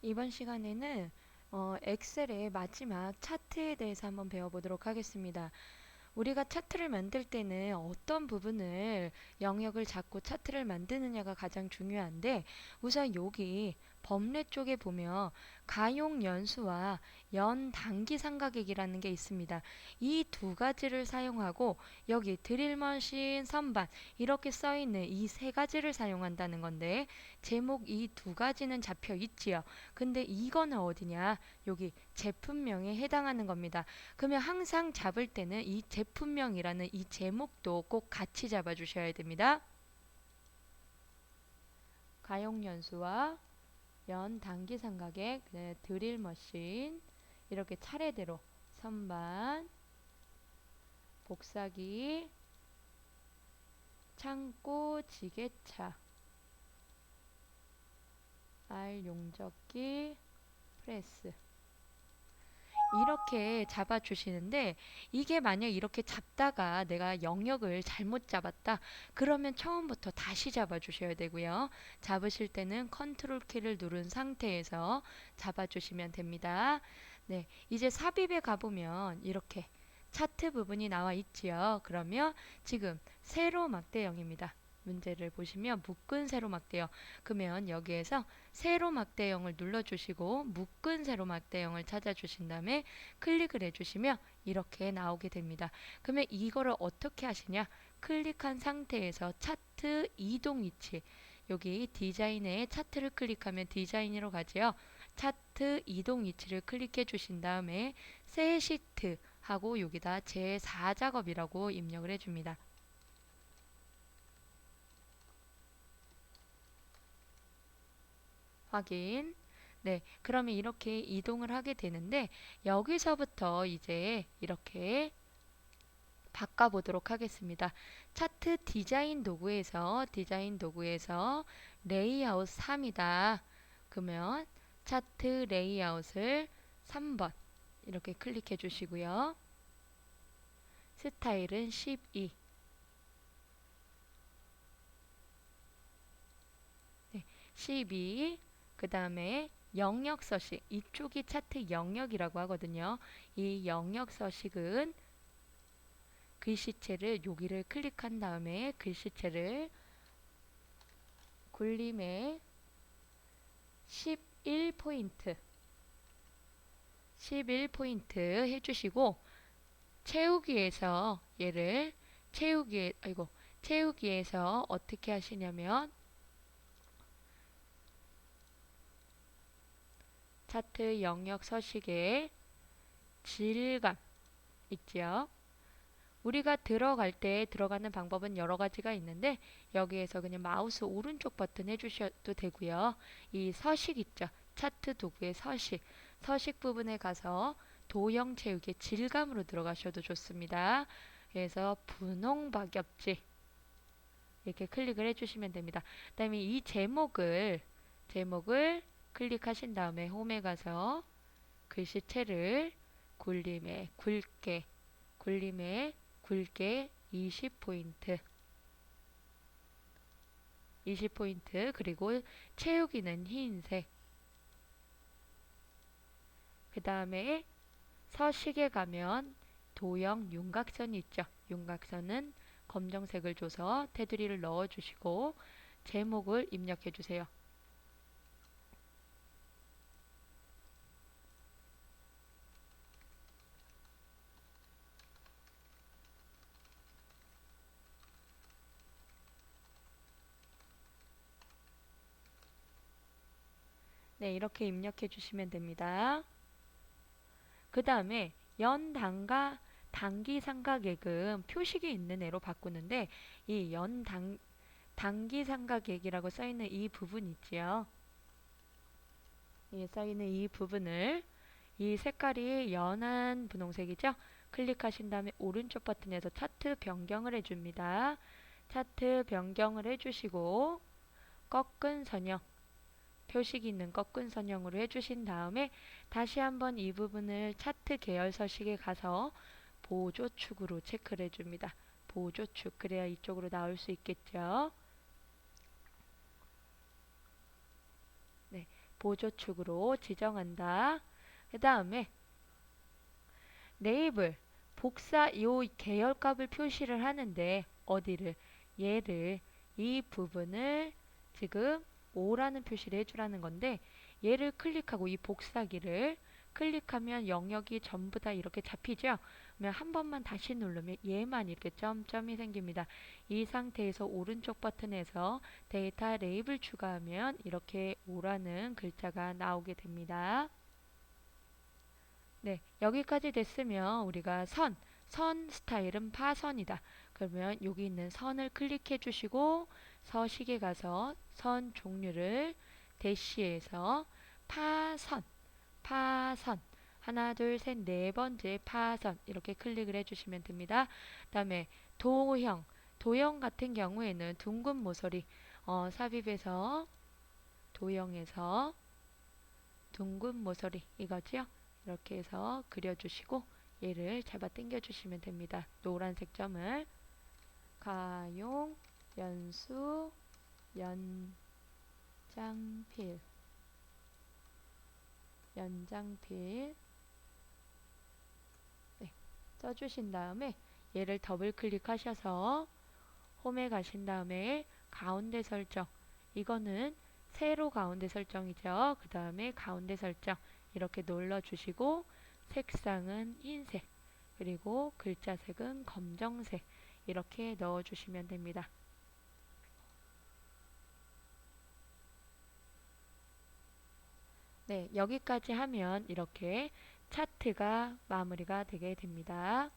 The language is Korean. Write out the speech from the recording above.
이번 시간에는 엑셀의 마지막 차트에 대해서 한번 배워보도록 하겠습니다. 우리가 차트를 만들 때는 어떤 부분을 영역을 잡고 차트를 만드느냐가 가장 중요한데 우선 여기 범례 쪽에 보면 가용 연수와 연 단기 삼각액이라는 게 있습니다. 이 두 가지를 사용하고 여기 드릴머신 선반 이렇게 써 있는 이 세 가지를 사용한다는 건데 제목 이 두 가지는 잡혀 있지요. 근데 이거는 어디냐? 여기 제품명에 해당하는 겁니다. 그러면 항상 잡을 때는 이 제품명이라는 이 제목도 꼭 같이 잡아 주셔야 됩니다. 가용연수와 연 단기 삼각액, 드릴 머신 이렇게 차례대로 선반, 복사기, 창고, 지게차, 알 용접기, 프레스 이렇게 잡아주시는데 이게 만약 이렇게 잡다가 내가 영역을 잘못 잡았다 그러면 처음부터 다시 잡아주셔야 되고요. 잡으실 때는 컨트롤 키를 누른 상태에서 잡아주시면 됩니다. 네, 이제 삽입에 가보면 이렇게 차트 부분이 나와 있지요. 그러면 지금 세로 막대형입니다. 문제를 보시면 묶은 세로 막대형. 그러면 여기에서 세로 막대형을 눌러주시고 묶은 세로 막대형을 찾아주신 다음에 클릭을 해주시면 이렇게 나오게 됩니다. 그러면 이거를 어떻게 하시냐? 클릭한 상태에서 차트 이동 위치 여기 디자인에 차트를 클릭하면 디자인으로 가지요. 차트 이동 위치를 클릭해 주신 다음에 새 시트 하고 여기다 제4작업이라고 입력을 해줍니다. 확인. 네, 그러면 이렇게 이동을 하게 되는데 여기서부터 이제 이렇게 바꿔보도록 하겠습니다. 차트 디자인 도구에서 레이아웃 3이다. 그러면 차트 레이아웃을 3번 이렇게 클릭해 주시고요. 스타일은 12. 네, 12. 그 다음에 영역 서식. 이쪽이 차트 영역이라고 하거든요. 이 영역 서식은 글씨체를 여기를 클릭한 다음에 글씨체를 굴림에 11포인트 11포인트 해주시고 채우기에서 얘를 채우기에서 어떻게 하시냐면 차트 영역 서식에 질감 있죠. 우리가 들어갈 때 들어가는 방법은 여러 가지가 있는데 여기에서 그냥 마우스 오른쪽 버튼 해주셔도 되고요. 이 서식 있죠. 차트 도구의 서식 부분에 가서 도형 채우기 질감으로 들어가셔도 좋습니다. 그래서 분홍 박엽지 이렇게 클릭을 해주시면 됩니다. 그 다음에 이 제목을 클릭하신 다음에 홈에 가서 글씨체를 굴림에 굵게 20포인트 20포인트 그리고 채우기는 흰색 그 다음에 서식에 가면 도형 윤곽선이 있죠. 윤곽선은 검정색을 줘서 테두리를 넣어주시고 제목을 입력해주세요. 네, 이렇게 입력해주시면 됩니다. 그 다음에 단기 삼각액은 표식이 있는 애로 바꾸는데 이 단기 삼각액이라고 써있는 이 부분 있지요. 써있는 이 부분을 이 색깔이 연한 분홍색이죠? 클릭하신 다음에 오른쪽 버튼에서 차트 변경을 해줍니다. 차트 변경을 해주시고 꺾은 선형 표식이 있는 꺾은 선형으로 해주신 다음에 다시 한번 이 부분을 차트 계열 서식에 가서 보조축으로 체크를 해줍니다. 보조축 그래야 이쪽으로 나올 수 있겠죠. 네, 보조축으로 지정한다. 그 다음에 레이블, 복사 요 계열값을 표시를 하는데 어디를? 얘를 이 부분을 지금 5라는 표시를 해주라는 건데 얘를 클릭하고 이 복사기를 클릭하면 영역이 전부 다 이렇게 잡히죠? 그러면 한 번만 다시 누르면 얘만 이렇게 점점이 생깁니다. 이 상태에서 오른쪽 버튼에서 데이터 레이블 추가하면 이렇게 5라는 글자가 나오게 됩니다. 네, 여기까지 됐으면 우리가 선 스타일은 파선이다. 그러면 여기 있는 선을 클릭해 주시고 서식에 가서 선 종류를 대시해서 파선 하나 둘 셋 네 번째 파선 이렇게 클릭을 해주시면 됩니다. 그다음에 도형 같은 경우에는 둥근 모서리 삽입해서 도형에서 둥근 모서리 이거죠. 이렇게 해서 그려주시고 얘를 잡아 당겨 주시면 됩니다. 노란색 점을 가용 연수 연장필 네, 써주신 다음에 얘를 더블 클릭하셔서 홈에 가신 다음에 가운데 설정 이거는 세로 가운데 설정이죠. 그 다음에 가운데 설정 이렇게 눌러주시고 색상은 흰색 그리고 글자색은 검정색 이렇게 넣어주시면 됩니다. 네, 여기까지 하면 이렇게 차트가 마무리가 되게 됩니다.